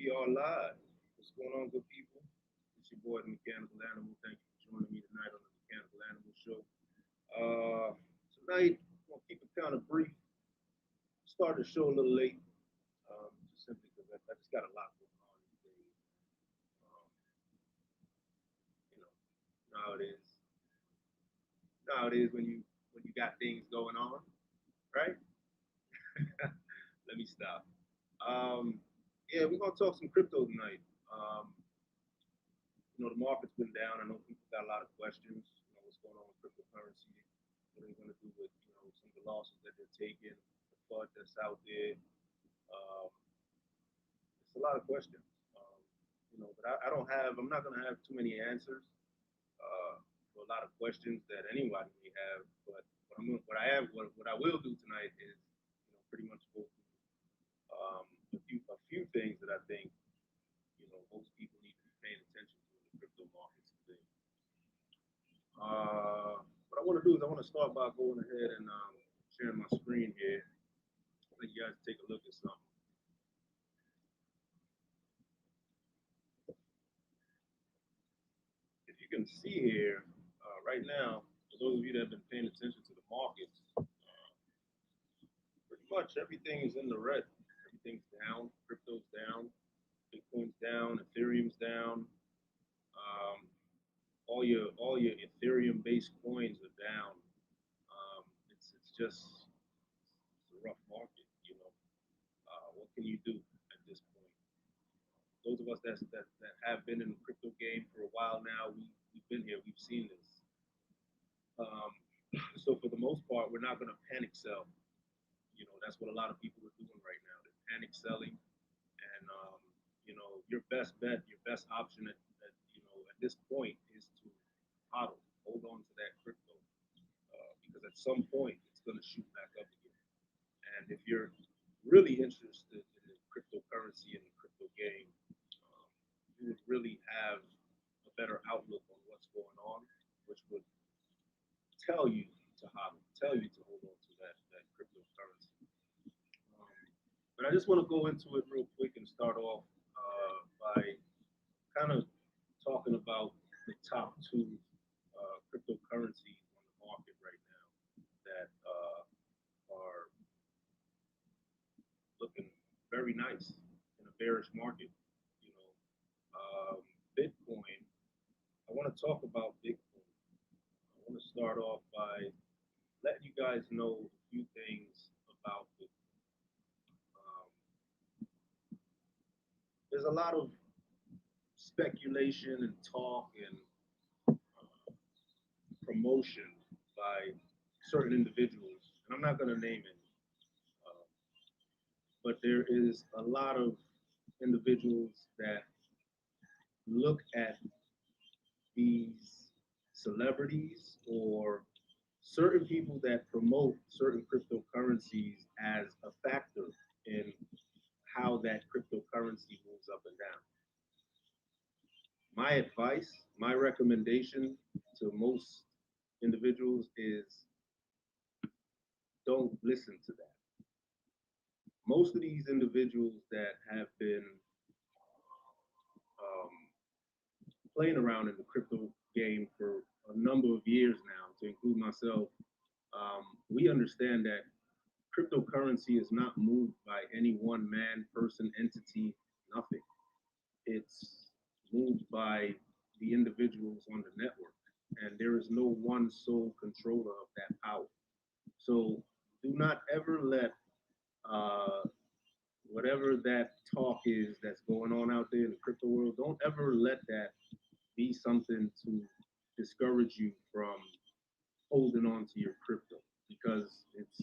We are live. What's going on, good people? It's your boy, the Mechanical Animal. Thank you for joining me tonight on the Mechanical Animal Show. Uh, Tonight, I'm going to keep it kind of brief. Started the show a little late, just simply because I just got a lot going on these days. Um, you know, nowadays, nowadays when you got things going on, right? Let me stop. Um, yeah, we're gonna talk some crypto tonight. The market's been down. I know people got a lot of questions. What's going on with cryptocurrency? What are they going to do with some of the losses that they're taking, the FUD that's out there? Um, it's a lot of questions. Um, but I don't have. I'm not going to have too many answers for a lot of questions that anybody may have. But what I will do tonight is pretty much go through a few things that I think most people need to be paying attention to in the crypto markets today. What I want to do is I want to start by going ahead and sharing my screen here. Let you guys take a look at something. If you can see here, right now, for those of you that have been paying attention to the markets, pretty much everything is in the red. Everything's down. Crypto's down. Bitcoin's down. Ethereum's down. Um, all your Ethereum-based coins are down. It's just it's a rough market. What can you do at this point? Those of us that have been in the crypto game for a while now, we've been here, we've seen this. Um, so for the most part, we're not going to panic sell. That's what a lot of people are doing right now. They're panic selling, and your best bet, your best option at this point is to hodl, hold on to that crypto, because at some point it's going to shoot back up again. And if you're really interested in the cryptocurrency and the crypto game, um, you would really have a better outlook on what's going on, which would tell you to hodl, tell you to hold on to that cryptocurrency. Um, but I just want to go into it real quick and start off by kind of talking about the top two cryptocurrencies on the market right now that are looking very nice in a bearish market. You know, Bitcoin. I want to talk about Bitcoin. I want to start off by letting you guys know a few things about Bitcoin. Um, there's a lot of speculation and talk and promotion by certain individuals, and I'm not going to name any, uh, but there is a lot of individuals that look at these celebrities or certain people that promote certain cryptocurrencies as a factor in how that cryptocurrency moves up and down. My advice, my recommendation to most individuals is don't listen to that. Most of these individuals that have been um, playing around in the crypto game for a number of years now, to include myself, we understand that cryptocurrency is not moved by any one man, person, entity, nothing. It's moved by the individuals on the network, and there is no one sole controller of that power. So do not ever let whatever that talk is that's going on out there in the crypto world, don't ever let that be something to discourage you from holding on to your crypto because it's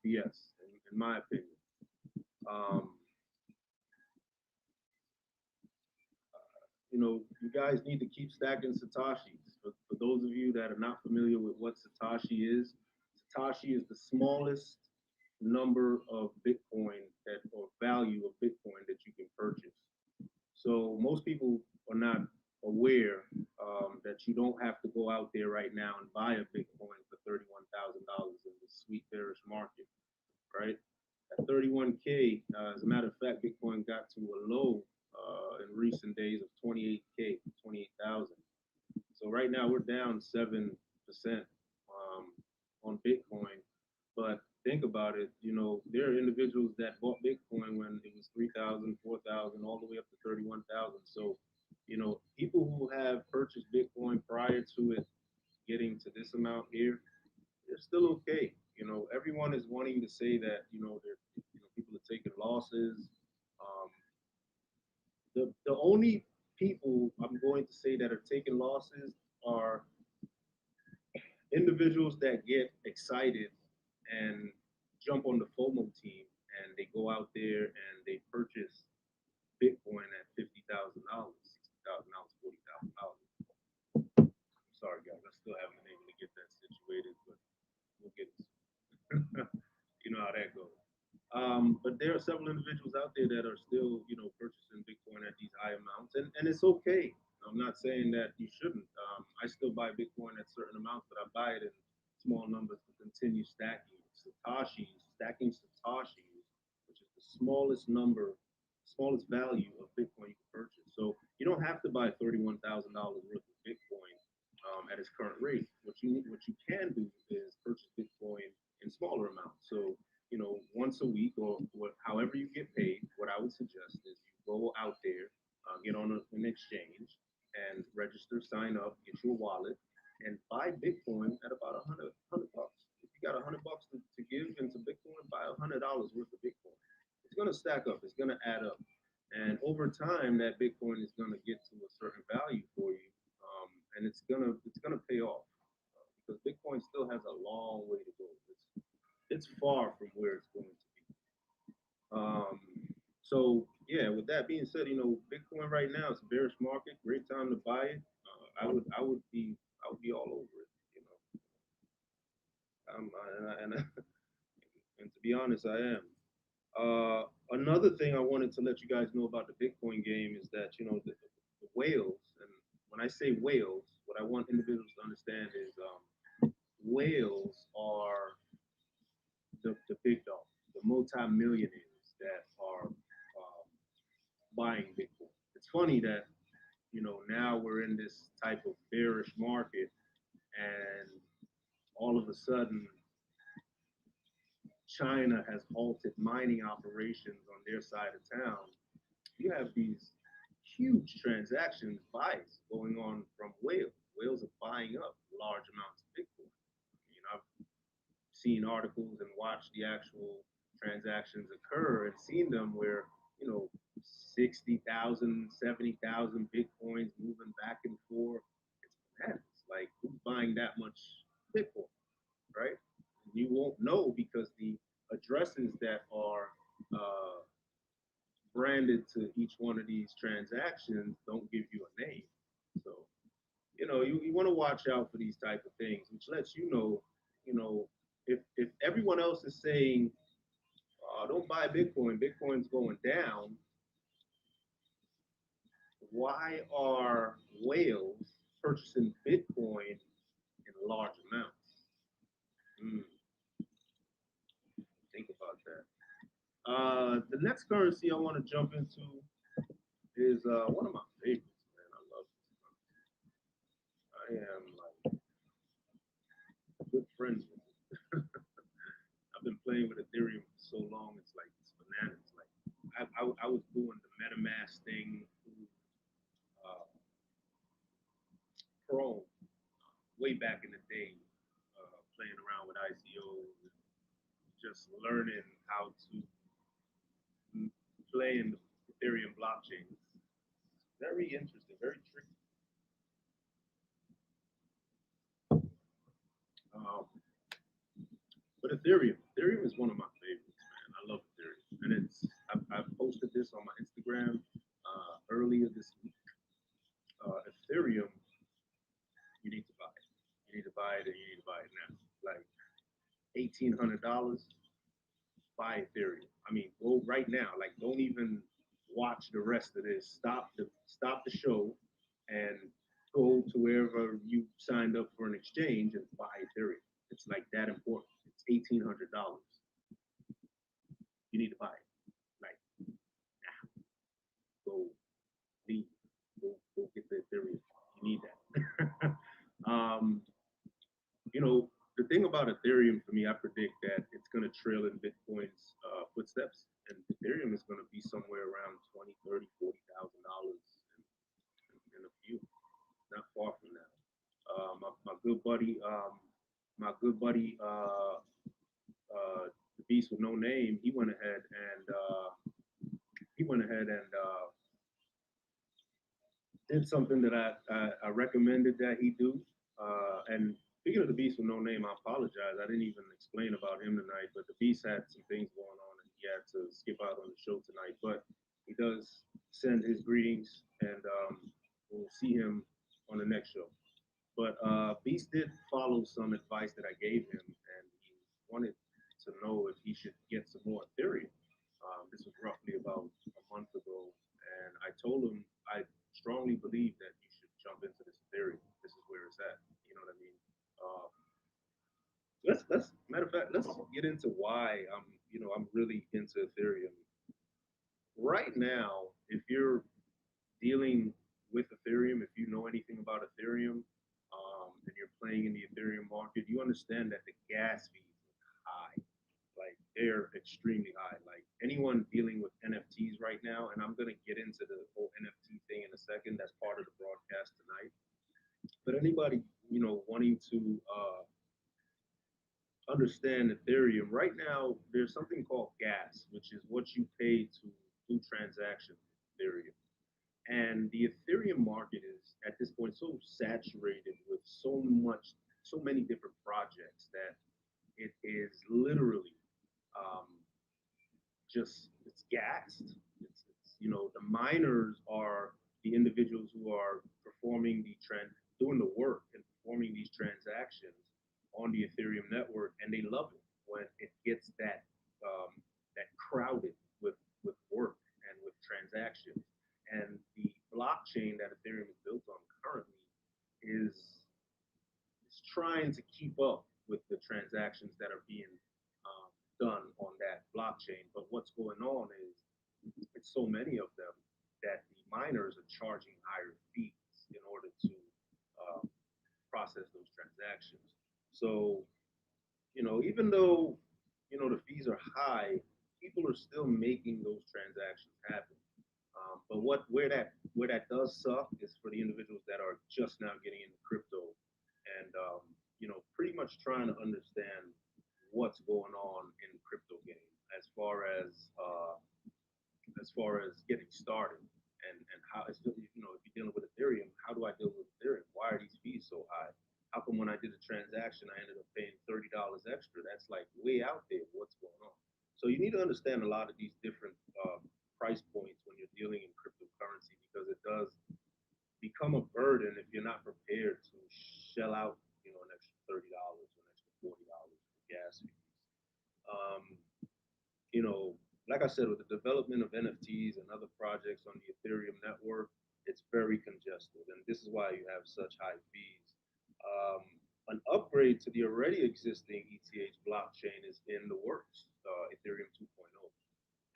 BS in my opinion. Um, you guys need to keep stacking Satoshis. For those of you that are not familiar with what Satoshi is the smallest number of Bitcoin that or value of Bitcoin that you can purchase. So most people are not aware that you don't have to go out there right now and buy a Bitcoin for $31,000 in the sweet bearish market, right? at 31K. As a matter of fact, Bitcoin got to a low in recent days of 28K, 28,000. So right now we're down 7% on Bitcoin. But think about it, there are individuals that bought Bitcoin when it was 3,000, 4,000, all the way up to 31,000. So, people who have purchased Bitcoin prior to it getting to this amount here, they're still okay. Everyone is wanting to say that, people are taking losses. Um, the only people I'm going to say that are taking losses are individuals that get excited and jump on the FOMO team and they go out there and they purchase Bitcoin at $50,000, $60,000, $40,000. I'm sorry, guys, I still haven't been able to get that situated, but we'll get it. You know how that goes. But there are several individuals out there that are still, purchasing Bitcoin at these high amounts, and it's okay. I'm not saying that you shouldn't. I still buy Bitcoin at certain amounts, but I buy it in small numbers to continue stacking Satoshis, which is the smallest value of Bitcoin you can purchase. So you don't have to buy $31,000 worth of Bitcoin at its current rate. What you can do is purchase Bitcoin in smaller amounts. So once a week or however you get paid, what I would suggest is you go out there, get on an exchange, and register, sign up, get your wallet, and buy Bitcoin at about a hundred bucks. If you got $100 to give into Bitcoin, buy $100 worth of Bitcoin. It's gonna stack up. It's gonna add up, and over time, that Bitcoin is gonna get to a certain value for you, and it's gonna pay off because Bitcoin still has a long way to go. It's far from where it's going to be. Um, so yeah, with that being said, Bitcoin right now it's a bearish market. Great time to buy it. I would be all over it. And to be honest, I am. Another thing I wanted to let you guys know about the Bitcoin game is that the whales, and when I say whales, what I want individuals to understand is whales are the big dogs, the multi-millionaires that are buying Bitcoin. It's funny that now we're in this type of bearish market, and all of a sudden China has halted mining operations on their side of town. You have these huge transactions, buys going on from whales. Whales are buying up large amounts of Bitcoin. I've seen articles and watched the actual transactions occur and seen them where, you know, 60,000, 70,000 Bitcoins moving back and forth. It's bananas. Like, who's buying that much Bitcoin, right? You won't know because the addresses that are branded to each one of these transactions don't give you a name. So, you want to watch out for these type of things, which lets you know, if everyone else is saying, don't buy Bitcoin, Bitcoin's going down, why are whales purchasing Bitcoin in large amounts? Hmm, think about that. The next currency I want to jump into is one of my favorites, man. I love it. I am like good friends with it. I've been playing with Ethereum for so long. It's bananas. Like I was doing the MetaMask thing through uh, Chrome way back in the day, playing around with ICOs, and just learning how to play in the Ethereum blockchain. It's very interesting, very tricky. Um, but Ethereum is one of my favorites, man. I love Ethereum, and I've posted this on my Instagram earlier this week. Ethereum, you need to buy it. You need to buy it, and you need to buy it now. Like $1,800, buy Ethereum. I mean, go right now. Like, don't even watch the rest of this. Stop the show, and go to wherever you signed up for an exchange and buy Ethereum. It's like that important. It's $1,800. you need to buy it. Like, go leave, go get the Ethereum. You need that. um, you know, the thing about Ethereum for me, I predict that it's going to trail in Bitcoin's footsteps, and Ethereum is going to be somewhere around 20, 30, $40,000 in a few, not far from now. My good buddy, my good buddy, the beast with no name, he went ahead and did something that I recommended that he do. And speaking of the beast with no name, I apologize. I didn't even explain about him tonight, but the beast had some things going on and he had to skip out on the show tonight. But he does send his greetings, and we'll see him on the next show. But Beast did follow some advice that I gave him, and he wanted to know if he should get some more Ethereum. This was roughly about a month ago, and I told him I strongly believe that you should jump into this Ethereum. This is where it's at. You know what I mean? Let's matter of fact, let's get into why I'm really into Ethereum right now. If you're dealing with Ethereum, if you know anything about Ethereum, and you're playing in the Ethereum market, you understand that the gas fees are high. Like, they're extremely high. Like, anyone dealing with NFTs right now, and I'm gonna get into the whole NFT thing in a second. That's part of the broadcast tonight. But anybody, wanting to understand Ethereum right now, there's something called gas, which is what you pay to do transactions with Ethereum. And the Ethereum market is at this point so saturated with so many different projects that it is literally um, just it's gassed. The miners are the individuals who are performing doing the work and performing these transactions on the Ethereum network, and they love it when it gets that crowded with work and with transactions. And the blockchain that Ethereum is built on currently is trying to keep up with the transactions that are being done on that blockchain. But what's going on is it's so many of them that the miners are charging higher fees in order to uh, process those transactions. So, even though, the fees are high, people are still making those transactions happen. But where that does suck is for the individuals that are just now getting into crypto and pretty much trying to understand what's going on in the crypto game as far as getting started and how it's if you're dealing with Ethereum, how do I deal with Ethereum? Why are these fees so high? How come when I did a transaction I ended up paying $30 extra? That's like way out there. What's going on? So you need to understand a lot of these different price points when you're dealing in cryptocurrency because it does become a burden if you're not prepared to shell out an extra $30 or an extra $40 for gas fees. Um, you know, like I said, with the development of NFTs and other projects on the Ethereum network, it's very congested, and this is why you have such high fees. Um, an upgrade to the already existing ETH blockchain is in the works, Ethereum 2.0.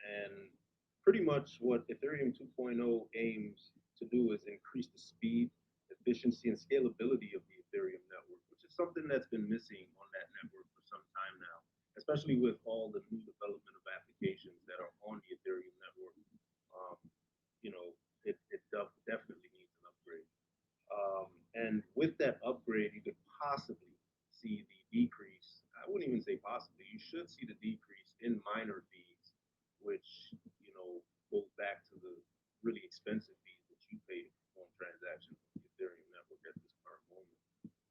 And pretty much what Ethereum 2.0 aims to do is increase the speed, efficiency, and scalability of the Ethereum network, which is something that's been missing on that network for some time now, especially with all the new development of applications that are on the Ethereum network. Um, it definitely needs an upgrade. And with that upgrade, you could possibly see the decrease. I wouldn't even say possibly. You should see the decrease in miner fees, which goes back to the really expensive fees that you pay to perform transactions on the Ethereum network at this current moment.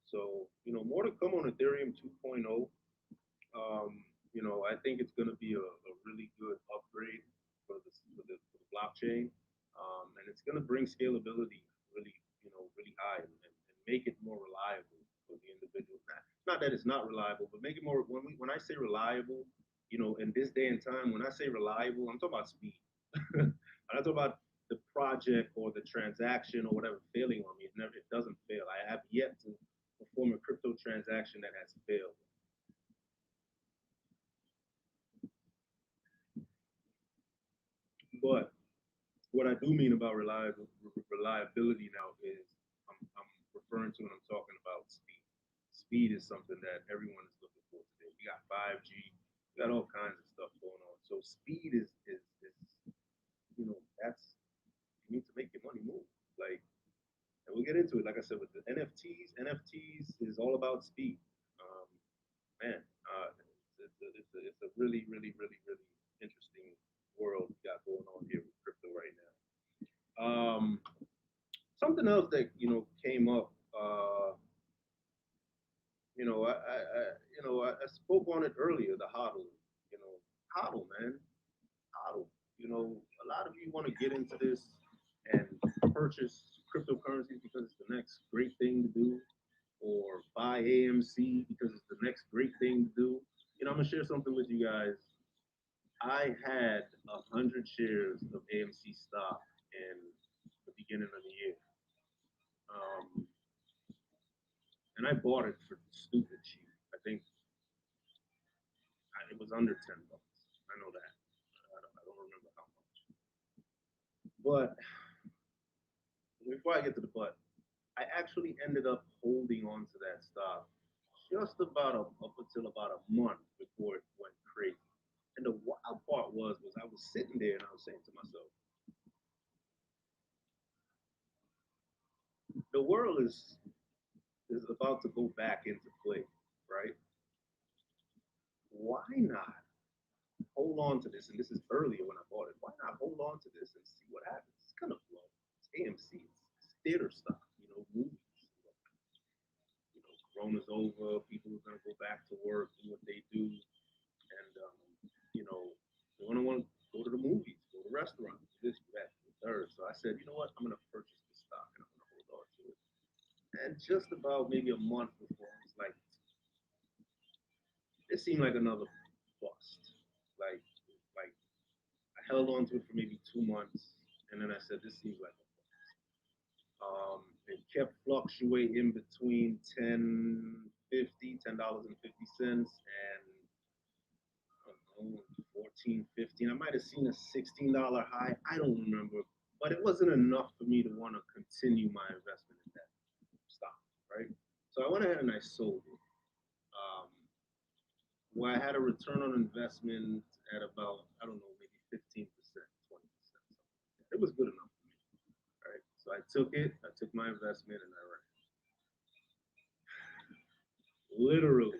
So more to come on Ethereum 2.0. I think it's going to be a really good upgrade for the blockchain, and it's going to bring scalability really high and make it more reliable for the individual. Not that it's not reliable, but make it more. When I say reliable, in this day and time, when I say reliable, I'm talking about speed. I'm not talking about the project or the transaction or whatever failing on me. It doesn't fail. I have yet to perform a crypto transaction that has failed. what I do mean about reliability now is I'm referring to when I'm talking about speed. Speed is something that everyone is looking for today. We got 5G, we got all kinds of stuff going on. So speed is that's you need to make your money move. Like, and we'll get into it. Like I said, with the NFTs is all about speed. Um, man, it's a really, really, really, really interesting world we got going on here with crypto right now. Something else that came up. I spoke on it earlier. The hodl. Hodl, man, hodl. A lot of you want to get into this and purchase cryptocurrencies because it's the next great thing to do, or buy AMC because it's the next great thing to do. I'm gonna share something with you guys. I had 100 shares of AMC stock in the beginning of the year, um, and I bought it for stupid cheap. I think it was under $10. I know that. I don't remember how much. But before I get to the but, I actually ended up holding on to that stock just about up until about a month before it went crazy. And the wild part was I was sitting there and I was saying to myself, the world is about to go back into play, right? Why not hold on to this? And this is earlier when I bought it. Why not hold on to this and see what happens? It's gonna flow. It's AMC. It's theater stock. Movies. Corona's over. People are gonna go back to work, do what they do, and they want to go to the movies, go to restaurants, this, that, and the third. So I said, you know what? I'm gonna purchase this stock and I'm gonna hold on to it. And just about maybe a month before, I was like, it seemed like another bust. Like, like I held on to it for maybe 2 months, and then I said, this seems like a bust. It kept fluctuating between 10.50 and I don't know, 14, 15. I might have seen a $16 high. I don't remember, but it wasn't enough for me to want to continue my investment in that stock, right? So I went ahead and I sold it. Um, where I had a return on investment at about, I don't know, maybe 15%, 20%, something like that. It was good enough for me, right? So I took it, I took my investment, and I ran. Literally,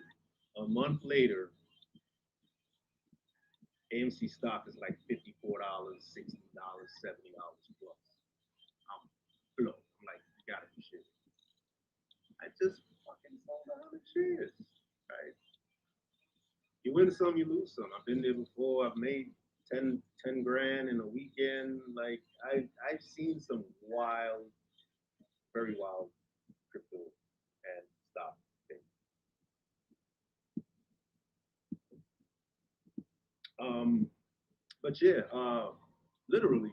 a month later, AMC stock is like $54, $60, $70 plus. I'm blown. I'm like, you gotta be shitting. I just fucking sold 100 shares, right? You win some, you lose some. I've been there before. I've made 10 grand in a weekend. Like I've seen some wild, very wild crypto and stock things. Um, but yeah, literally,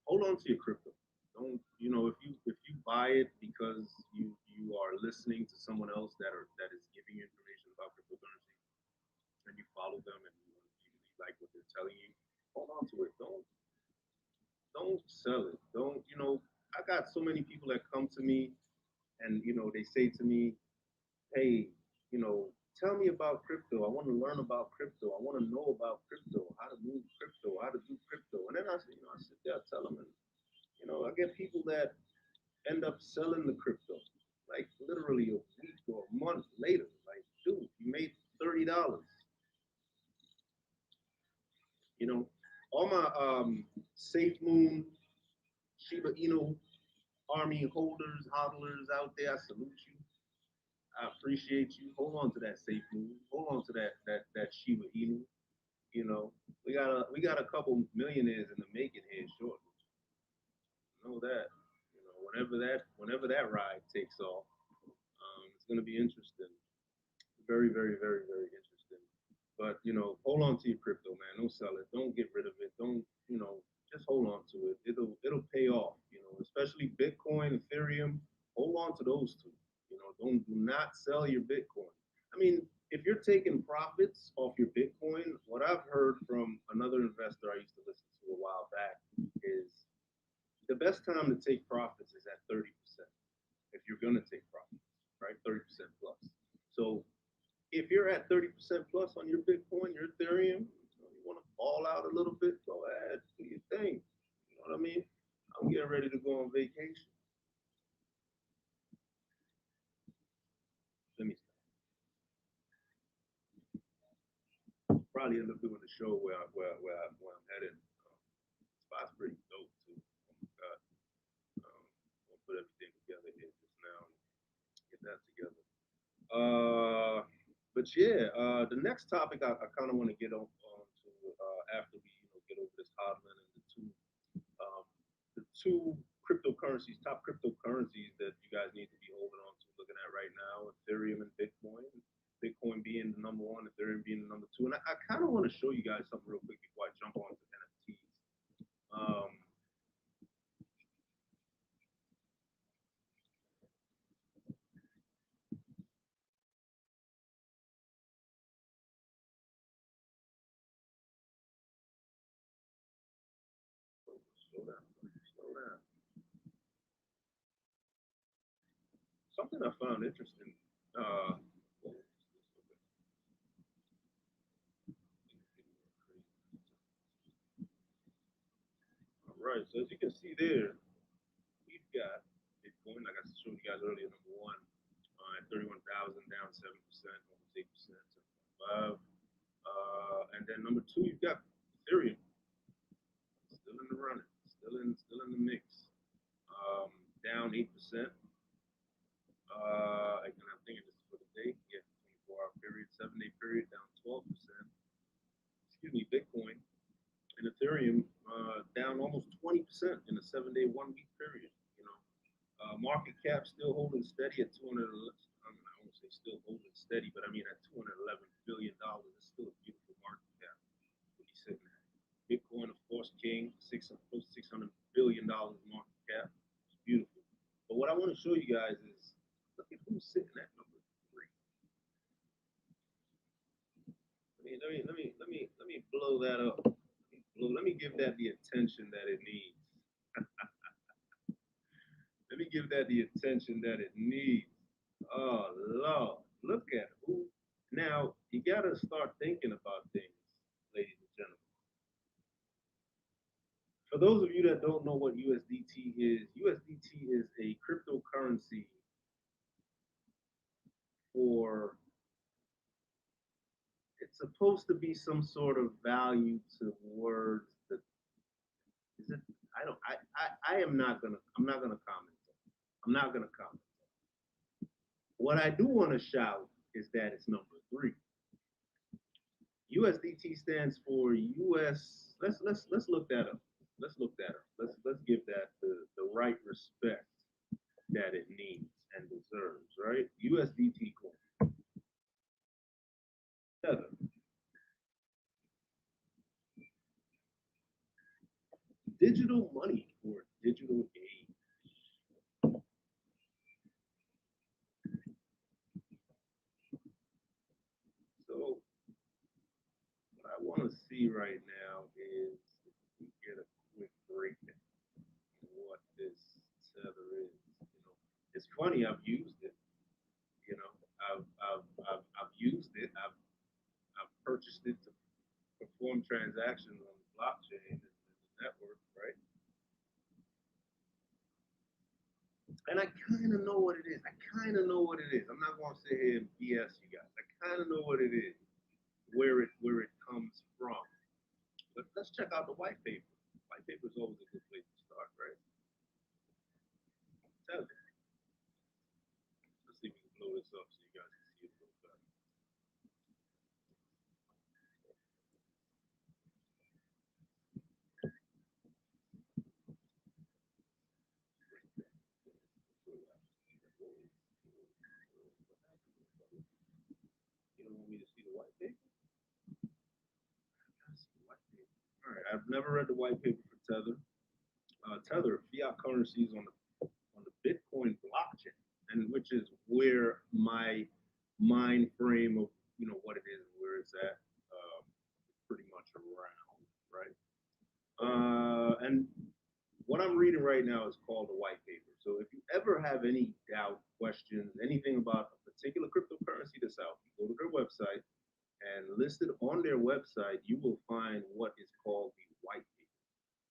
hold on to your crypto. Don't if you buy it because you are listening to someone else that is giving you information about cryptocurrency and you follow them and you really like what they're telling you, hold on to it. Don't sell it. Don't I got so many people that come to me and they say to me, hey, tell me about crypto. I want to learn about crypto. I want to know about crypto, how to move crypto, how to do crypto. And then I sit there, I tell them, and I get people that end up selling the crypto, like literally a week or a month later. Like, dude, you made $30. You know, all my Safe Moon, Shiba Inu army holders, hodlers out there, I salute you. I appreciate you. Hold on to that Safe Moon. Hold on to that Shiba Inu. We got a couple millionaires in the making here shortly. Know that. Whenever that ride takes off, it's gonna be interesting. Very, very, very, very interesting. But hold on to your crypto, man. Don't sell it. Don't get rid of it. Don't just hold on to it. It'll pay off. Especially Bitcoin, Ethereum. Hold on to those two. Do not sell your Bitcoin. I mean, if you're taking profits off your Bitcoin, what I've heard from another investor I used to listen to a while back is time to take profits is at 30%. If you're gonna take profits, right? 30% plus. So if you're at 30% plus on your Bitcoin, your Ethereum, you want to fall out a little bit, go ahead, do your thing. You know what I mean? I'm getting ready to go on vacation. Let me probably end up doing the show where I'm headed. Spot's pretty dope too. Oh my god. I'll put everything together here just now. Get that together. But yeah, the next topic I kind of want to get on to after we get over this hodling and um, the two cryptocurrencies, top cryptocurrencies that you guys need to be holding on to, looking at right now, Ethereum and Bitcoin. Bitcoin being the number one, Ethereum being the number two. And I kind of want to show you guys something real quick before I jump on to NFTs. Um, slow down, slow down. Something I found interesting. All right, so as you can see there, we've got Bitcoin, like I showed you guys earlier, number one, at 31,000, down 7%, almost 8%, 7.5. And then number two, you've got Ethereum, still in the running, still in the mix, down 8%. And I'm thinking this is for the day, yeah, 24-hour period, 7-day period, down 12%. Excuse me, Bitcoin and Ethereum down almost 20% in a 7-day, 1 week period. Market cap still holding steady at 200. I won't say still holding steady, but I mean at $211 billion. It's still a beautiful market cap. What he's sitting at. Bitcoin, of course, king, close to $600 billion market cap. It's beautiful. But what I want to show you guys is look at who's sitting at number three. Let me blow that up. Let me give that the attention that it needs. Let me give that the attention that it needs. Oh Lord, look at who. Now you gotta start thinking about things, ladies and gentlemen. For those of you that don't know what USDT is a cryptocurrency for. It's supposed to be some sort of value towards the. Is it? I don't. I am not gonna. I'm not gonna comment. I'm not gonna comment. What I do want to shout is that it's number three. USDT stands for US. Let's look that up. Let's look that up. Let's give that the right respect that it needs and deserves. Right? USDT coin. Tether. Digital money for digital age. So what I want to see right now is if we get a quick breakdown of what this tether is. It's funny. I've used it. You know, I've used it. I've purchased it to perform transactions on the blockchain and the network, right? And I kind of know what it is. I kind of know what it is. I'm not going to sit here and BS you guys. I kind of know what it is, where it comes from. But let's check out the white paper. White paper is always a good place to start, right? Tell me. Let's see if we can blow this up so you guys can see it a little better. You don't want me to see the white paper? All right, I've never read the white paper for Tether. Tether, fiat currencies on the Bitcoin blockchain, and which is where my mind frame of what it is and where it's at, pretty much around, right? And what I'm reading right now is called a white paper. So if you ever have any doubt, questions, anything about a particular cryptocurrency that's out, you go to their website, and listed on their website, you will find what is called the white paper.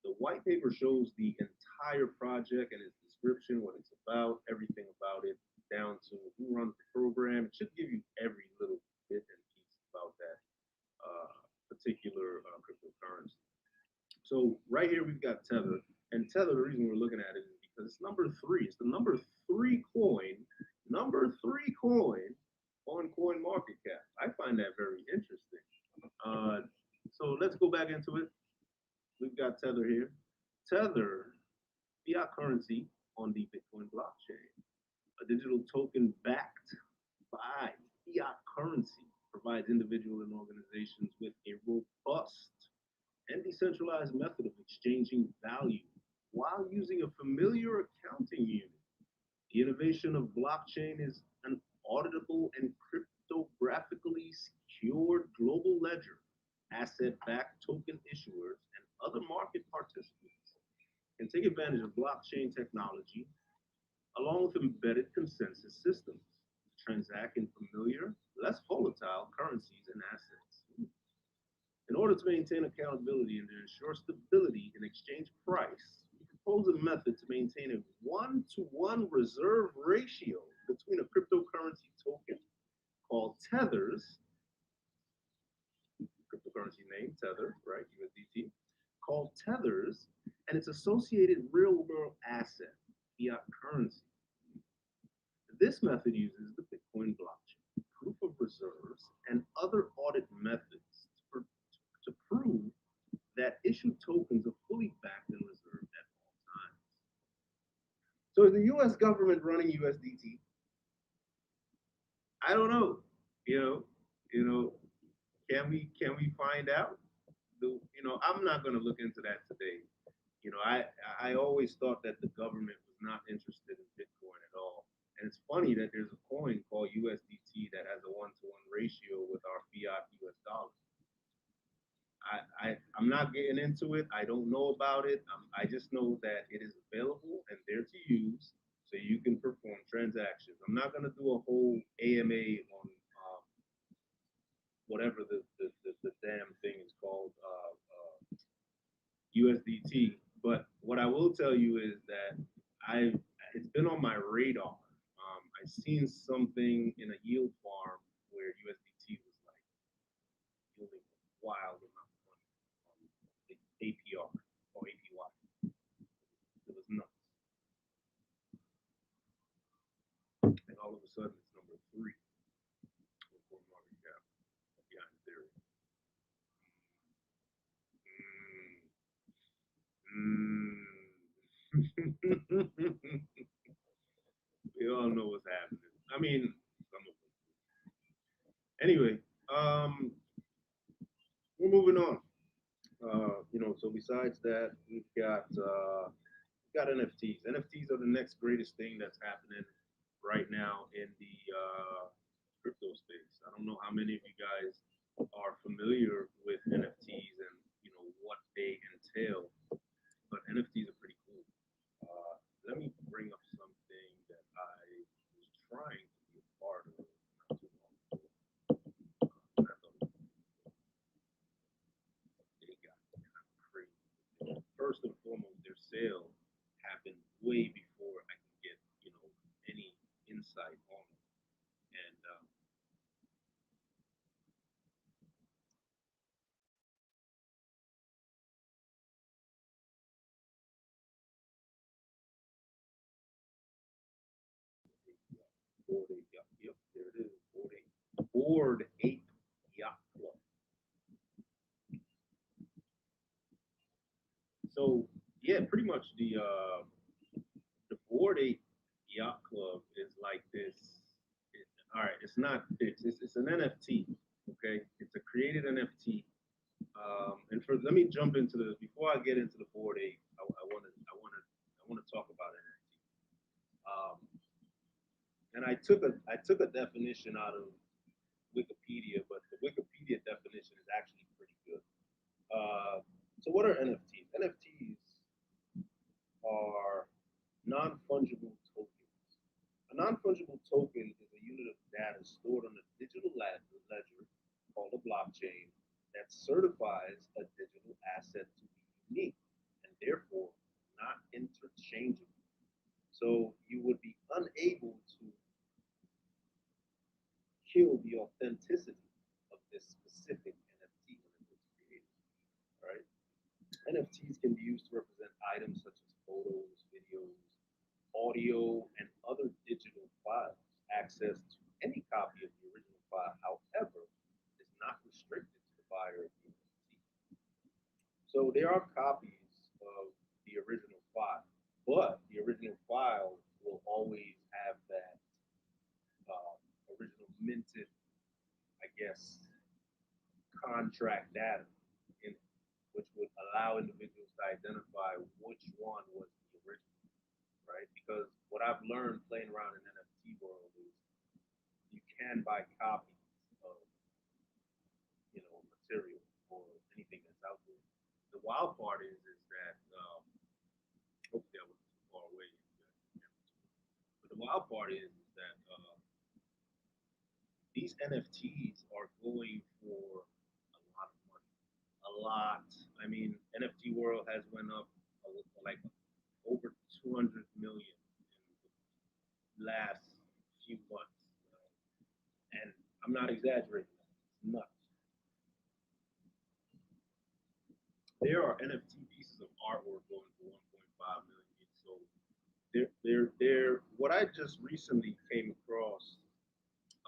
The white paper shows the entire project and its description, what it's about, everything about it, down to who runs the program. It should give you every little bit and piece about that particular cryptocurrency. So right here we've got Tether, and Tether. The reason we're looking at it is because it's number three. It's the number three coin on Coin Market Cap. I find that very interesting. Uh, so let's go back into it. We've got Tether here. Tether, fiat currency on the Bitcoin blockchain, a digital token backed by fiat currency, provides individuals and organizations with a robust and decentralized method of exchanging value while using a familiar accounting unit. The innovation of blockchain is an auditable and cryptographically secured global ledger, asset-backed token issuers, and other market participants can take advantage of blockchain technology along with embedded consensus systems to transact in familiar, less volatile currencies and assets. In order to maintain accountability and to ensure stability in exchange price, we propose a method to maintain a one-to-one reserve ratio between a cryptocurrency token called Tethers, cryptocurrency name Tether, right, USDT, called Tethers, and its associated real-world asset, fiat currency. This method uses the Bitcoin blockchain, proof of reserves, and other audit methods to prove that issued tokens are fully backed and reserved at all times. So is the U.S. government running USDT? I don't know. You know, you know, can we find out? I'm not going to look into that today. I always thought that the government was not interested in Bitcoin at all. And it's funny that there's a coin called USDT that has a one-to-one ratio with our fiat US dollar. I'm not getting into it. I don't know about it. I just know that it is available and there to use so you can perform transactions. I'm not going to do a whole AMA on whatever the damn thing is called, USDT. But what I will tell you is that I it's been on my radar. I've seen something in a yield farm where USDT was like yielding wild amount of money on the APR or APY. It was nuts. And all of a sudden it's number three on market cap behind Ethereum. We all know what's happening. I mean, some of them. Anyway, we're moving on. So besides that, we've got NFTs. NFTs are the next greatest thing that's happening right now in the crypto space. I don't know how many of you guys are familiar with NFTs and what they entail, but NFTs are pretty cool. Let me bring up something that I was trying to be a part of not too long ago. They got kind of crazy. First and foremost, their sale happened way before I could get any insight on it, and Board Ape Yacht. Yep, there it is. Board Ape Yacht Club. So yeah, pretty much the Board Ape Yacht Club is like this. All right, it's not this. It's an NFT. Okay, it's a created NFT. And for let me jump into the before I get into the Board Ape, I want to talk about NFT. Um, and I took a definition out of Wikipedia, but the Wikipedia definition is actually pretty good. So what are NFTs? NFTs Non-fungible tokens. A non-fungible token is a unit of data stored on a digital ledger called a blockchain that certifies a digital asset to be unique and therefore not interchangeable. So you would be unable to kill the authenticity of this specific NFT when it was created. Right? NFTs can be used to represent items such as photos, videos, audio, and other digital files. Access to any copy of the original file, however, is not restricted to the buyer of the NFT. So there are copies of the original file, but the original file will always have that original minted, I guess, contract data in it, which would allow individuals to identify which one was the original, right? Because what I've learned playing around in NFT world is you can buy copies of, material or anything that's out there. The wild part is that hopefully I wasn't too far away. But the wild part is that these NFTs are going for a lot of money. A lot. I mean, NFT world has went up like over 200 million in the last few months, and I'm not exaggerating. It's nuts. There are NFT pieces of artwork going for 1.5 million. So they're. What I just recently came across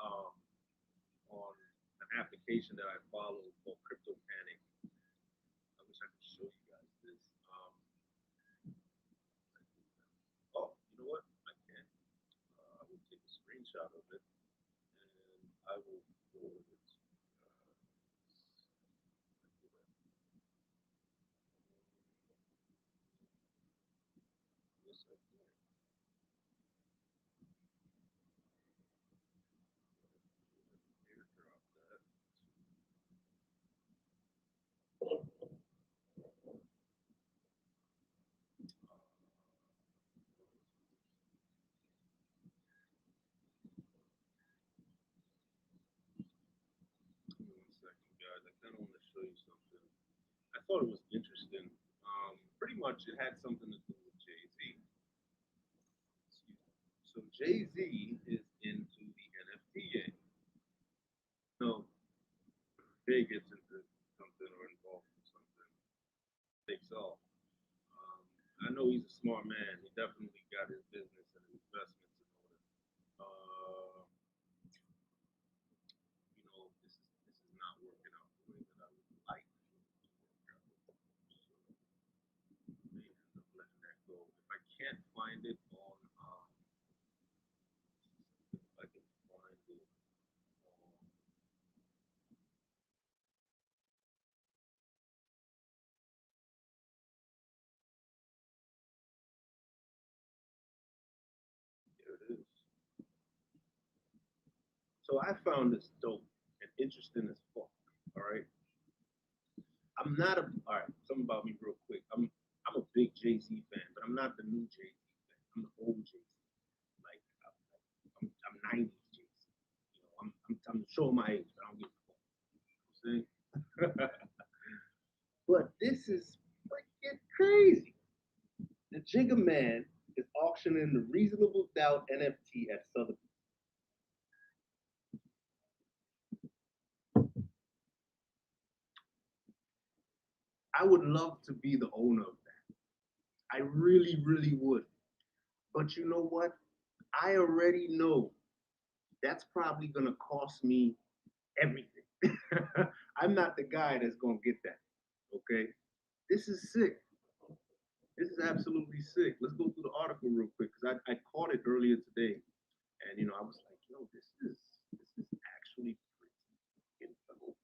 um, on an application that I follow called Crypto Panic. I wish I could show you guys this. Oh, you know what? I can. I will take a screenshot of it and I will forward it. Yes, I can. Airdrop that. Give me 1 second, guys. I kind of want to show you something. I thought it was interesting. Pretty much, it had something to do with Jay Z. So Jay Z is into the NFT game. No, Jay gets into something or involved in something, takes off. Um, I know he's a smart man. He definitely got his business and his investments in order. Uh, this is not working out the way that I would like it to work out. So may end up letting that go. If I can't find it on, if I can find it on, there it is. So I found this dope and interesting as fuck. All right. I'm not a all right. Something about me real quick. I'm a big Jay Z fan, but I'm not the new Jay Z fan. I'm the old Jay Z. Like I'm 90s Jay Z. I'm showing my age. But I don't give a fuck. You know what I'm saying? But this is freaking crazy. The Jigga Man is auctioning the Reasonable Doubt NFT at Sotheby's. I would love to be the owner of that. I really, really would. But you know what? I already know that's probably going to cost me everything. I'm not the guy that's going to get that. Okay. This is sick. This is absolutely sick. Let's go through the article real quick because I caught it earlier today, and I was like, yo, this is actually pretty dope.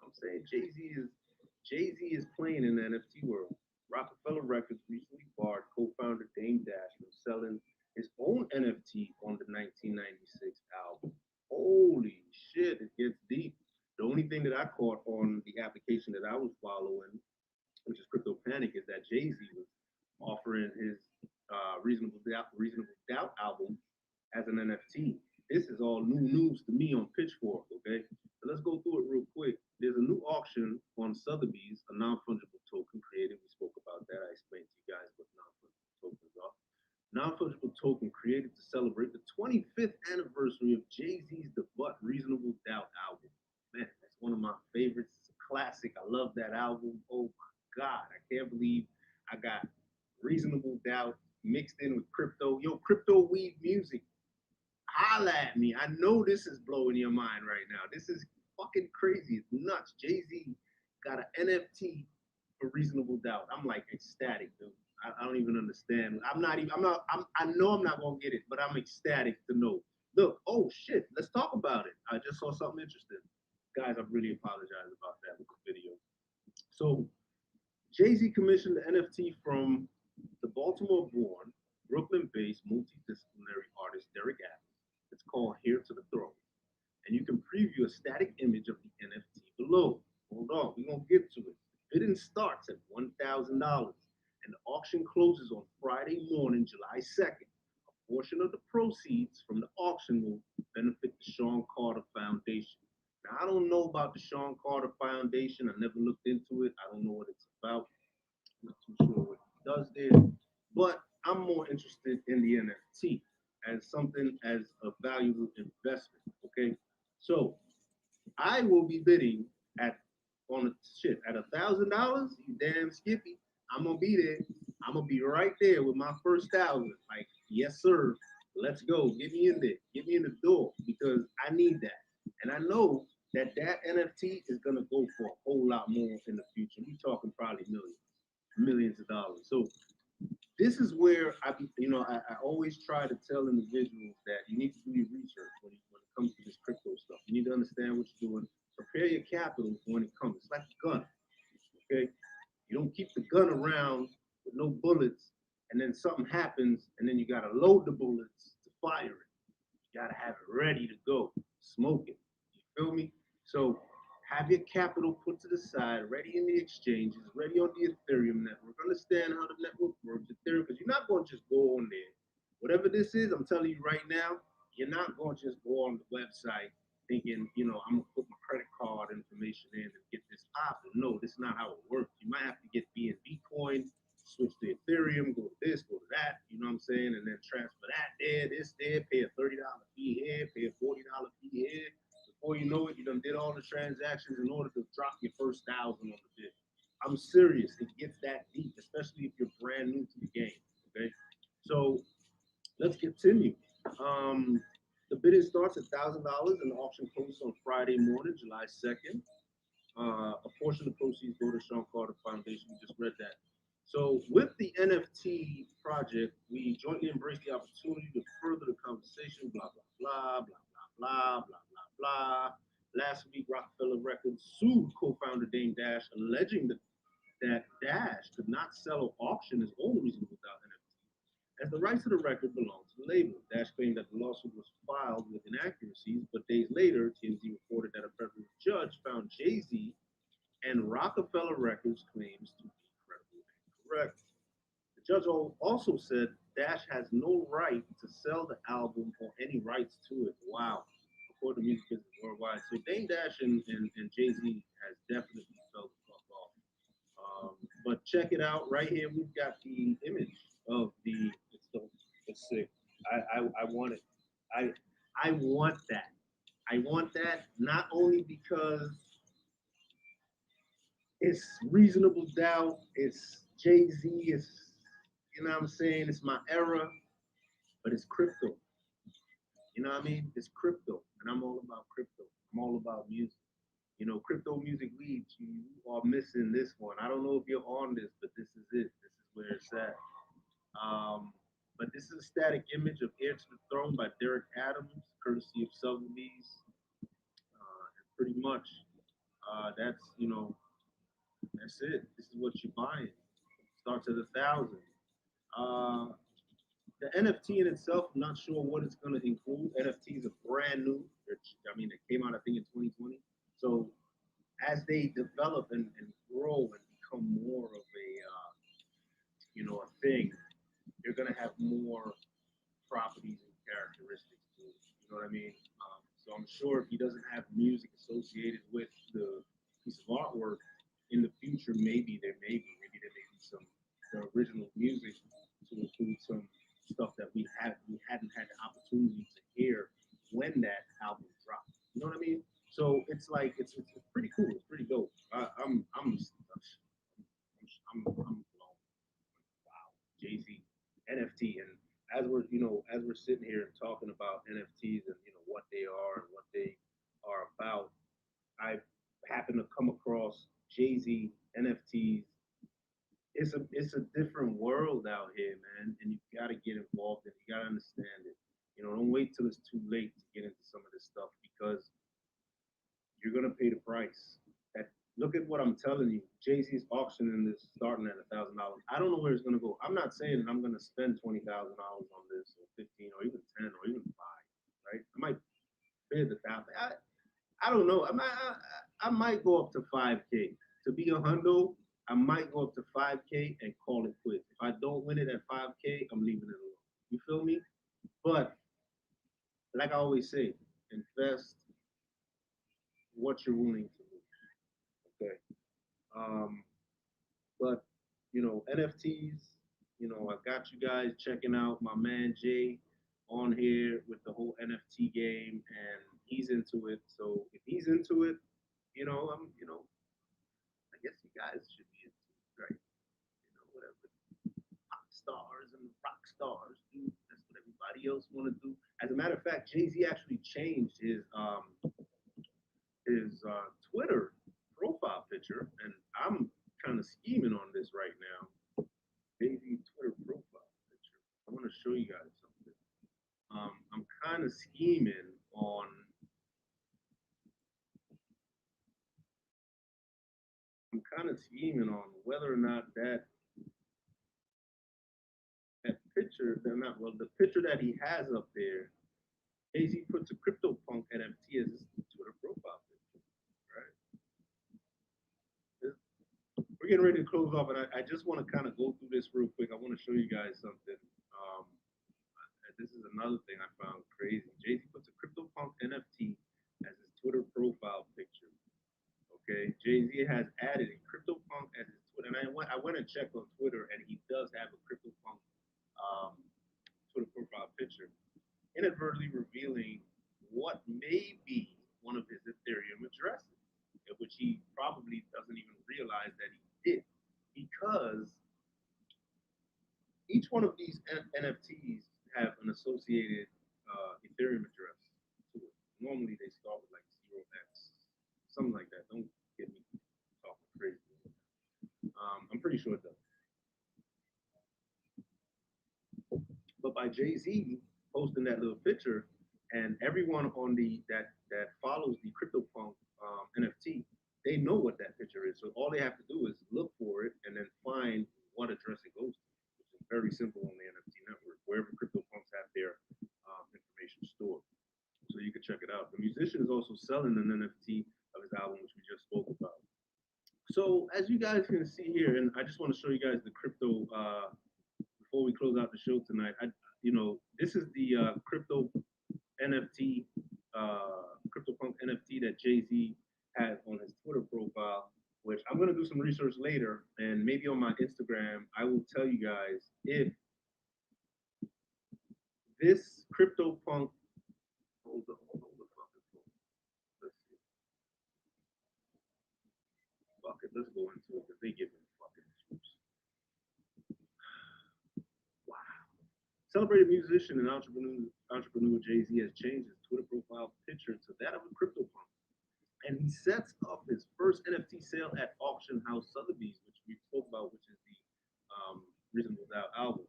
I'm saying Jay Z is playing in the NFT world. Rockefeller Records recently barred co-founder Dame Dash from selling his own NFT on the 1996 album. Holy shit, it gets deep. The only thing that I caught on the application that I was following, which is Crypto Panic, is that Jay Z was offering his Reasonable Doubt album as an NFT. This is all new news to me on Pitchfork. Okay, so let's go through it real quick. There's a new auction on Sotheby's, a non-fungible token created. We spoke about that. I explained to you guys what non-fungible tokens are. Non-fungible token created to celebrate the 25th anniversary of Jay-Z's debut Reasonable Doubt album. Man, that's one of my favorites. It's a classic. I love that album. Oh my God, I can't believe I got Reasonable Doubt mixed in with crypto. Yo, crypto weed music. Holla at me. I know this is blowing your mind right now. This is fucking crazy. It's nuts. Jay-Z got an NFT for Reasonable Doubt. I'm like ecstatic, dude. I don't even understand. I know I'm not gonna get it, but I'm ecstatic to know. Look, oh shit, let's talk about it. I just saw something interesting. Guys, I really apologize about that with the video. So Jay-Z commissioned the NFT from the Baltimore-born, Brooklyn-based multidisciplinary artist Derek Adams. It's called Here to the Throne. And you can preview a static image of the NFT below. Hold on, we're going to get to it. Bidding starts at $1,000 and the auction closes on Friday morning, July 2nd. A portion of the proceeds from the auction will benefit the Sean Carter Foundation. Now, I don't know about the Sean Carter Foundation. I never looked into it. I don't know what it's about. I'm not too sure what it does there. But I'm more interested in the NFT as something as a valuable investment. Okay. So I will be bidding at on a shit at $1,000. You damn Skippy. I'm gonna be there. I'm gonna be right there with my first 1,000. Like, yes, sir. Let's go. Get me in there. Get me in the door because I need that. And I know that that NFT is gonna go for a whole lot more in the future. We talking probably millions of dollars. So this is where I always try to tell individuals that you need to do your research when it comes to this crypto stuff. You need to understand what you're doing. Prepare your capital when it comes. It's like a gun. Okay, you don't keep the gun around with no bullets, and then something happens, and then you gotta load the bullets to fire it. You gotta have it ready to go. Smoke it. You feel me? So have your capital put to the side, ready in the exchanges, ready on the Ethereum network. Understand how the network works, Ethereum, because you're not going to just go on there. Whatever this is, I'm telling you right now, you're not going to just go on the website thinking, I'm going to put my credit card information in and get this popping. No, this is not how it works. You might have to get BNB coin, switch to Ethereum, go to this, go to that, you know what I'm saying? And then transfer that there, this there, pay a $30 fee here, pay a $40 fee here. Before you know it, you done did all the transactions in order to drop your first 1,000 on the bid. I'm serious. It gets that deep, especially if you're brand new to the game. Okay, so let's continue. The bidding starts at $1,000 and the auction closes on Friday morning, July 2nd. A portion of the proceeds go to Sean Carter Foundation. We just read that. So with the NFT project, we jointly embrace the opportunity to further the conversation. Blah blah blah blah blah blah blah blah blah. Last week, Rockefeller Records sued co-founder Dame Dash, alleging that Dash could not sell or auction his own Reasonable Doubt NFT, as the rights to the record belong to the label. Dash claimed that the lawsuit was filed with inaccuracies, but days later, TMZ reported that a federal judge found Jay-Z and Rockefeller Records claims to be credible and correct. The judge also said Dash has no right to sell the album or any rights to it. Wow. According to Music Business Worldwide. So Dame Dash and Jay-Z has definitely fell the fuck off. But check it out right here. We've got the image of it's sick. I want it. I want that. I want that not only because it's Reasonable Doubt, it's Jay-Z, it's what I'm saying, it's my era, but it's crypto. You know what I mean? It's crypto, and I'm all about crypto. I'm all about music. Crypto music leads. You are missing this one. I don't know if you're on this, but this is it. This is where it's at. But this is a static image of Heir to the Throne by Derek Adams, courtesy of Sotheby's. Pretty much, that's it. This is what you're buying. Starts at 1,000. The NFT in itself, I'm not sure what it's going to include. NFTs are brand new. They came out, I think, in 2020. So as they develop and grow and become more of a thing, you're going to have more properties and characteristics to it. You know what I mean? So I'm sure if he doesn't have music associated with the piece of artwork, in the future, maybe there may be some the original music to include some stuff that we hadn't had the opportunity to hear when that album dropped. You know what I mean? So it's like it's pretty cool. It's pretty dope. I'm blown. Wow, Jay Z, NFT, and as we're sitting here and talking about NFTs and what they are and what they are about, I happened to come across Jay Z NFTs. It's a different world out here, man, and you gotta get involved and you gotta understand it. Don't wait till it's too late to get into some of this stuff because you're gonna pay the price. That Look at what I'm telling you. Jay Z's auctioning this starting at $1,000. I don't know where it's gonna go. I'm not saying that I'm gonna spend $20,000 on this or 15 or even 10 or even five. Right? I might bid $1,000. I don't know. I might go up to 5K. To be a hundo, I might go up to 5K and call it quits. If I don't win it at 5K, I'm leaving it alone. You feel me? But like I always say, invest what you're willing to lose. Okay. Um, but NFTs. I got you guys checking out my man Jay on here with the whole NFT game, and he's into it. So if he's into it, I'm I guess you guys should be into it, right? Whatever pop stars and rock stars do, that's what everybody else want to do. As a matter of fact, Jay Z actually changed his Twitter profile picture, and I'm kind of scheming on this right now. Jay Z Twitter profile picture. I want to show you guys something. I'm kind of scheming on. I'm kind of scheming on whether or not that picture, they're not well, the picture that he has up there, Jay Z puts a CryptoPunk NFT as his Twitter profile picture, right? We're getting ready to close off, and I just want to kind of go through this real quick. I want to show you guys something. This is another thing I found crazy. Jay Z puts a CryptoPunk NFT as his Twitter profile picture. Okay, Jay Z has added a CryptoPunk as his Twitter, and I went and checked on Twitter, and he does have a CryptoPunk um, Twitter profile picture, inadvertently revealing what may be one of his Ethereum addresses, which he probably doesn't even realize that he did, because each one of these NFTs have an associated Ethereum address to it. Normally they start with like 0x, something like that. Don't get me talking crazy. I'm pretty sure it does. But by Jay Z posting that little picture, and everyone on that follows the CryptoPunk NFT, they know what that picture is. So all they have to do is look for it and then find what address it goes to, which is very simple on the NFT network, wherever CryptoPunks have their information stored. So you can check it out. The musician is also selling an NFT of his album, which we just spoke about. So as you guys can see here, and I just want to show you guys the crypto before we close out the show tonight. This is the crypto NFT, CryptoPunk NFT that Jay Z had on his Twitter profile, which I'm gonna do some research later, and maybe on my Instagram, I will tell you guys if this CryptoPunk. Hold on, fucking phone. Let's see. Fuck it, let's go into it because they give me fucking juice. Wow. Celebrated musician and entrepreneur Jay Z has changed his Twitter profile picture to that of a CryptoPunk, and he sets up his first NFT sale at Auction House Sotheby's, which we spoke about, which is the Reasonable Doubt album.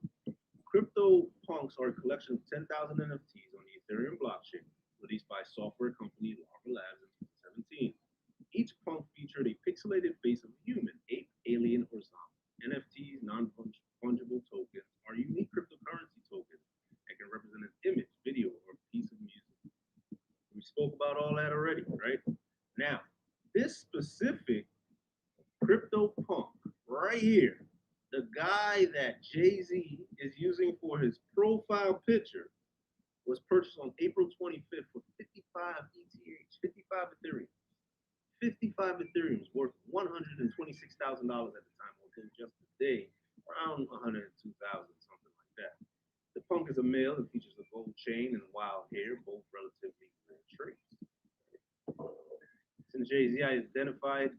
Crypto Punks are a collection of 10,000 NFTs on the Ethereum blockchain, released by software company Larva Labs in 2017. Each punk featured a pixelated face of a human, ape, alien, or zombie. NFTs, non-fungible tokens, are unique cryptocurrency tokens that can represent an image, video, or piece of music. We spoke about all that already, right? Now, this specific crypto punk right here, the guy that Jay Z is using for his profile picture was purchased on April 25th for 55 ETH, 55 Ethereum. 55 Ethereum is worth $126,000 at the time, although just today, around 102,000, something like that. The punk is a male and features a gold chain and wild hair, both relatively rare traits. Since Jay-Z identified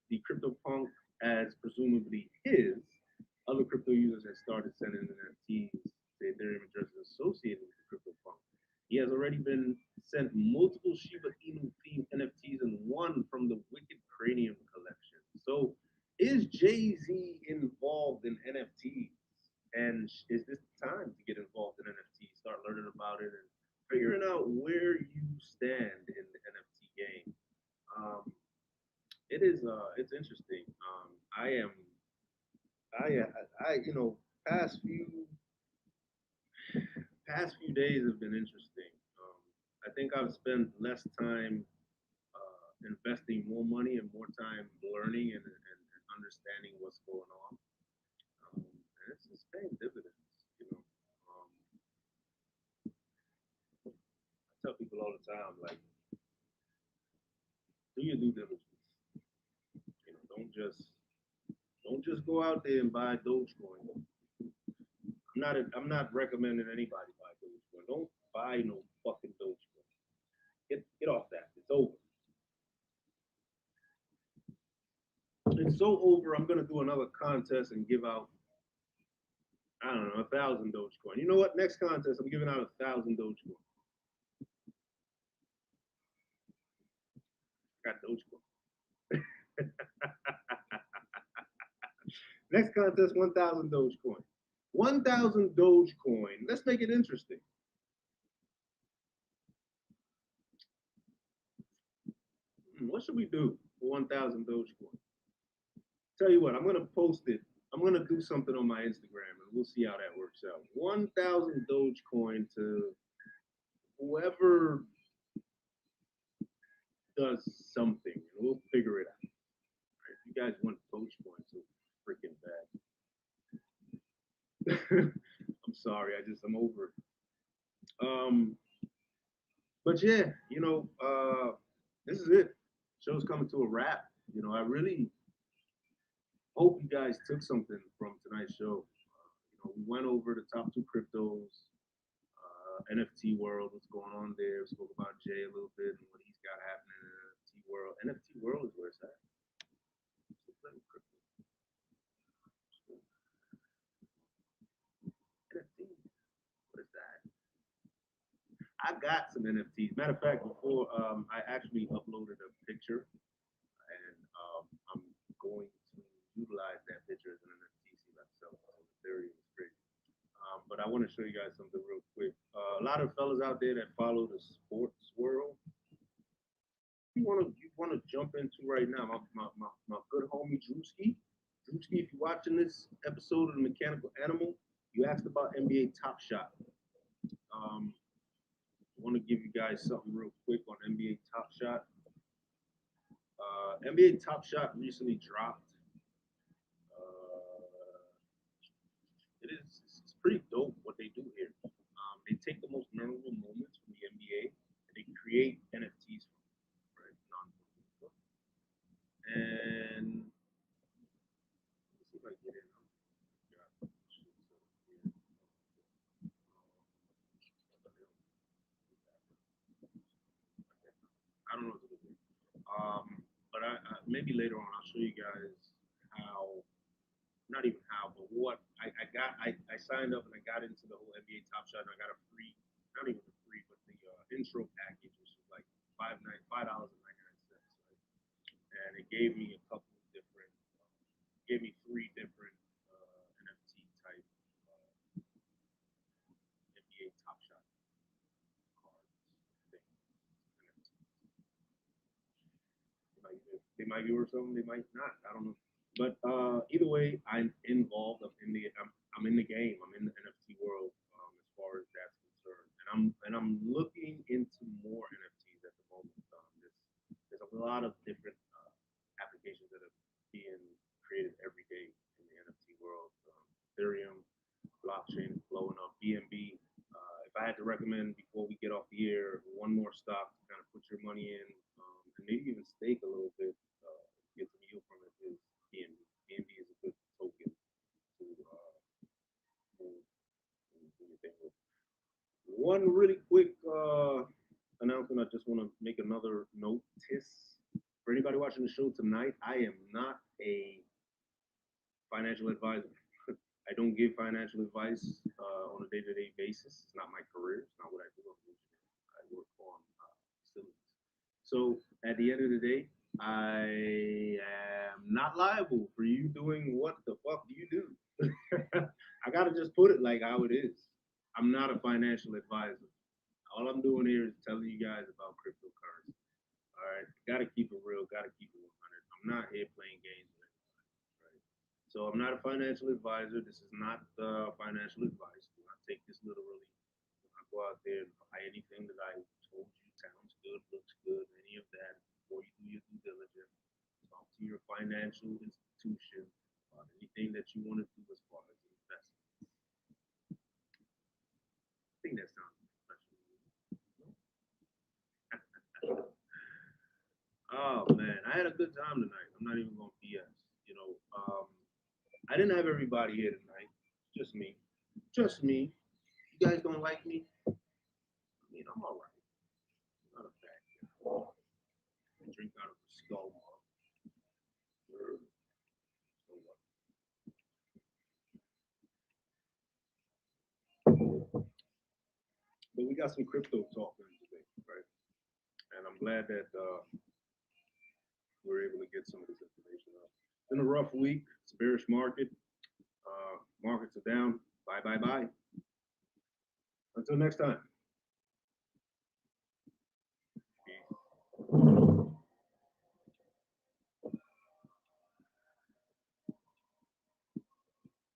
the CryptoPunk as presumably his, other crypto users have started sending NFTs to Ethereum addresses associated with the CryptoPunk. He has already been sent multiple Shiba Inu themed NFTs and one from the Wicked Cranium collection. So, is Jay-Z involved in NFTs? And is this the time to get involved in NFTs, start learning about it, and figuring out where you stand in the NFT game? Um, it's interesting. You know, past few past few days have been interesting. I think I've spent less time investing more money and more time learning and understanding what's going on. And it's paying dividends. You know, I tell people all the time, like, do your due diligence. You know, don't just go out there and buy Dogecoin. I'm not recommending anybody buy Dogecoin. Don't buy no fucking Dogecoin. Get off that. It's over. It's so over. I'm gonna do another contest and give out, I don't know, 1,000 Dogecoin. You know what? Next contest, I'm giving out 1,000 Dogecoin. Got Dogecoin. Next contest, 1,000 Dogecoin. 1,000 Dogecoin. Let's make it interesting. What should we do for 1,000 Dogecoin? Tell you what, I'm gonna post it. I'm gonna do something on my Instagram, and we'll see how that works out. 1,000 Dogecoin to whoever does something, and we'll figure it out. Right? You guys want Dogecoin so freaking bad. I'm sorry, I'm over it. But yeah, you know, this is it. Show's coming to a wrap. You know, I really hope you guys took something from tonight's show. You know, we went over the top two cryptos, NFT world, what's going on there. We spoke about Jay a little bit and what he's got happening in the NFT world. NFT world is where it's at. NFT, what is that? I got some NFTs. Matter of fact, before I actually uploaded a picture, and I'm going to utilize that picture as an NFT. See myself on Ethereum. It's great. But I want to show you guys something real quick. A lot of fellas out there that follow the sports world, you wanna jump into right now. My good homie Drewski. Drewski, if you're watching this episode of the Mechanical Animal, you asked about NBA Top Shot. I want to give you guys something real quick on NBA Top Shot. NBA Top Shot recently dropped. It's pretty dope what they do here. They take the most memorable moments from the NBA and they create NFTs from it, right? And let's see if I get in. I don't know what to do. But maybe later on I'll show you guys how, not even how, but what I signed up and I got into the whole NBA Top Shot and I got a free, not even a free, but the intro package, which was like $5.99, right? And it gave me a couple of different, gave me three different NFT type NBA Top Shot cards things. They might be worth something, they might not. I don't know. But either way, I'm involved. I'm in the game. I'm in the NFT world as far as that's concerned, and I'm looking into more NFTs at the moment. There's a lot of different applications that are being created every day in the NFT world. Ethereum, blockchain recommend before we get off the air one more stock to kind of put your money in, and maybe even stake a little bit, get some yield from it is BNB. BNB is a good token to move anything with. One really quick announcement. I just want to make another notice for anybody watching the show tonight. I am not a financial advisor. I don't give financial advice on a day-to-day basis. It's not my career. It's not what I do. I work on facilities. So at the end of the day, I am not liable for you doing what the fuck do you do. I gotta just put it like how it is. I'm not a financial advisor. All I'm doing here is telling you guys about cryptocurrency. All right, gotta keep it real. Gotta keep it 100. I'm not here playing games with anybody. Right? So I'm not a financial advisor. This is not financial advice. Do not take this literally. Do not go out there and buy anything that I told you sounds good, looks good, any of that. Before you do your due diligence, talk to your financial institution about anything that you want to do as far as investment. I think that sounds professional. Oh man, I had a good time tonight. I'm not even gonna BS. You know, I didn't have everybody here tonight. Just me. Just me. You guys don't like me? I mean, I'm all right. I'm not a bad guy. I drink out of a skull mug. So but we got some crypto talking today, right? And I'm glad that we're able to get some of this information out. It's been a rough week. It's a bearish market. Markets are down. Bye, bye, bye. Until next time.